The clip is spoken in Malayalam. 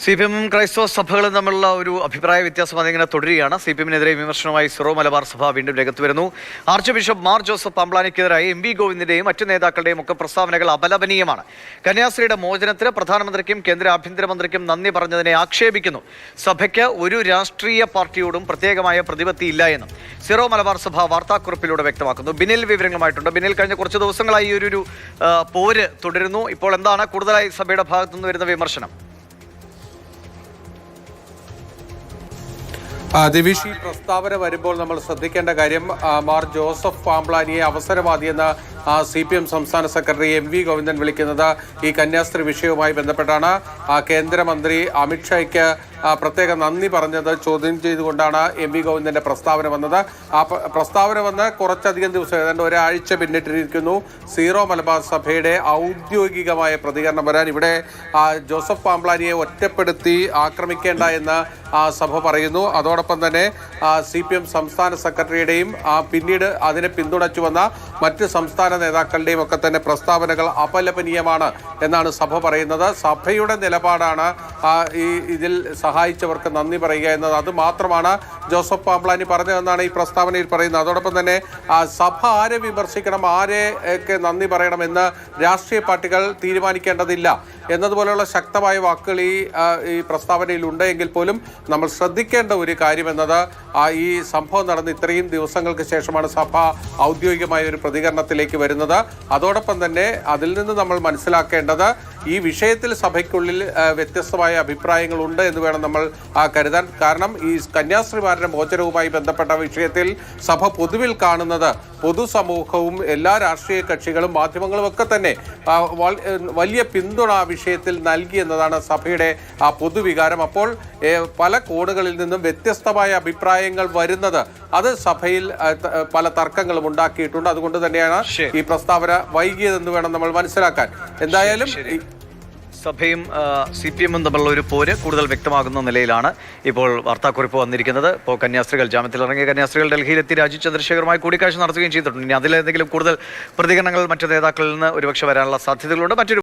CPM ക്രൈസ്തവ സഭകളും തമ്മിലുള്ള ഒരു അഭിപ്രായ വ്യത്യാസം അതിങ്ങനെ തുടരുകയാണ്. CPM-നെതിരെ വിമർശനവുമായി സിറോ മലബാർ സഭ വീണ്ടും രംഗത്ത് വരുന്നു. ആർച്ച് ബിഷപ്പ് മാർ ജോസഫ് പാംബ്ലാനിക്കെതിരായി MV ഗോവിന്ദിന്റെയും മറ്റു നേതാക്കളുടെയും ഒക്കെ പ്രസ്താവനകൾ അപലപനീയമാണ്. കന്യാസ്ത്രീയുടെ മോചനത്തിന് പ്രധാനമന്ത്രിക്കും കേന്ദ്ര ആഭ്യന്തരമന്ത്രിക്കും നന്ദി പറഞ്ഞതിനെ ആക്ഷേപിക്കുന്നു. സഭയ്ക്ക് ഒരു രാഷ്ട്രീയ പാർട്ടിയോടും പ്രത്യേകമായ പ്രതിപത്തിയില്ല എന്നും സിറോ മലബാർ സഭ വാർത്താക്കുറിപ്പിലൂടെ വ്യക്തമാക്കുന്നു. ബിനിൽ വിവരങ്ങളുമായിട്ടുണ്ട്. ബിനിൽ, കഴിഞ്ഞ കുറച്ച് ദിവസങ്ങളായി ഒരു പോര് തുടരുന്നു. ഇപ്പോൾ എന്താണ് കൂടുതലായി സഭയുടെ ഭാഗത്തുനിന്ന് വരുന്ന വിമർശനം? ദിവിഷ്, ഈ പ്രസ്താവന വരുമ്പോൾ നമ്മൾ ശ്രദ്ധിക്കേണ്ട കാര്യം, മാർ ജോസഫ് പാംബ്ലാനിയെ അവസരവാദിയെന്ന് CPM സംസ്ഥാന സെക്രട്ടറി MV ഗോവിന്ദൻ വിളിക്കുന്നത് ഈ കന്യാസ്ത്രീ വിഷയവുമായി ബന്ധപ്പെട്ടാണ്. കേന്ദ്രമന്ത്രി അമിത്ഷായ്ക്ക് പ്രത്യേക നന്ദി പറഞ്ഞത് ചോദ്യം ചെയ്തുകൊണ്ടാണ് MV ഗോവിന്ദന്റെ പ്രസ്താവന വന്നത്. ആ പ്രസ്താവന വന്ന് കുറച്ചധികം ദിവസം, ഏതാണ്ട് ഒരാഴ്ച പിന്നിട്ടിരിക്കുന്നു സീറോ മലബാർ സഭയുടെ ഔദ്യോഗികമായ പ്രതികരണം വരാൻ. ഇവിടെ ജോസഫ് പാംബ്ലാനിയെ ഒറ്റപ്പെടുത്തി ആക്രമിക്കേണ്ട എന്ന് സഭ പറയുന്നു. അതോടൊപ്പം തന്നെ CPM സംസ്ഥാന സെക്രട്ടറിയുടെയും പിന്നീട് അതിനെ പിന്തുണച്ചു വന്ന മറ്റ് സംസ്ഥാന നേതാക്കളുടെയും ഒക്കെ തന്നെ പ്രസ്താവനകൾ അപലപനീയമാണ് എന്നാണ് സഭ പറയുന്നത്. സഭയുടെ നിലപാടാണ് ഇതിൽ സഹായിച്ചവർക്ക് നന്ദി പറയുക എന്നത്. അത് മാത്രമാണ് ജോസഫ് പാംബ്ലാനി പറഞ്ഞതെന്നാണ് ഈ പ്രസ്താവനയിൽ പറയുന്നത്. അതോടൊപ്പം തന്നെ സഭ ആരെ വിമർശിക്കണം, ആരെയൊക്കെ നന്ദി പറയണമെന്ന് രാഷ്ട്രീയ പാർട്ടികൾ തീരുമാനിക്കേണ്ടതില്ല എന്നതുപോലെയുള്ള ശക്തമായ വാക്കുകൾ ഈ പ്രസ്താവനയിൽ ഉണ്ടെങ്കിൽ പോലും നമ്മൾ ശ്രദ്ധിക്കേണ്ട ഒരു കാര്യമെന്നത്, ഈ സംഭവം നടന്ന് ഇത്രയും ദിവസങ്ങൾക്ക് ശേഷമാണ് സഭ ഔദ്യോഗികമായ ഒരു പ്രതികരണത്തിലേക്ക് വരുന്നത്. അതോടൊപ്പം തന്നെ അതിൽ നിന്ന് നമ്മൾ മനസ്സിലാക്കേണ്ടത്, ഈ വിഷയത്തിൽ സഭയ്ക്കുള്ളിൽ വ്യത്യസ്തമായ അഭിപ്രായങ്ങളുണ്ട് എന്ന് വേണം നമ്മൾ കരുതാൻ. കാരണം ഈ കന്യാസ്ത്രീമാരുടെ മോചനവുമായി ബന്ധപ്പെട്ട വിഷയത്തിൽ സഭ പൊതുവിൽ കാണുന്നത് പൊതുസമൂഹവും എല്ലാ രാഷ്ട്രീയ കക്ഷികളും മാധ്യമങ്ങളും ഒക്കെ തന്നെ വലിയ പിന്തുണ ആ വിഷയത്തിൽ നൽകി എന്നതാണ് സഭയുടെ പൊതുവികാരം. അപ്പോൾ പല കോണുകളിൽ നിന്നും വ്യത്യസ്തമായ അഭിപ്രായങ്ങൾ വരുന്നത് അത് സഭയിൽ പല തർക്കങ്ങളും ഉണ്ടാക്കിയിട്ടുണ്ട്. അതുകൊണ്ട് തന്നെയാണ് ഈ പ്രസ്താവന വൈകിയതെന്ന് വേണം നമ്മൾ മനസ്സിലാക്കാൻ. എന്തായാലും സഭയും CPM-ഉം തമ്മിലുള്ള ഒരു പോര് കൂടുതൽ വ്യക്തമാകുന്ന നിലയിലാണ് ഇപ്പോൾ വാർത്താക്കുറിപ്പ് വന്നിരിക്കുന്നത്. ഇപ്പോൾ കന്യാസ്ത്രീകൾ, ജാമ്യത്തിലിറങ്ങിയ കന്യാസ്ത്രീകൾ ഡൽഹിയിലെത്തി രാജീവ് ചന്ദ്രശേഖറുമായി കൂടിക്കാഴ്ച നടത്തുകയും ചെയ്തിട്ടുണ്ട്. ഇനി അതിലെന്തെങ്കിലും കൂടുതൽ പ്രതികരണങ്ങൾ മറ്റു നേതാക്കളിൽ നിന്ന് ഒരുപക്ഷെ വരാനുള്ള സാധ്യതകളുണ്ട്. മറ്റൊരു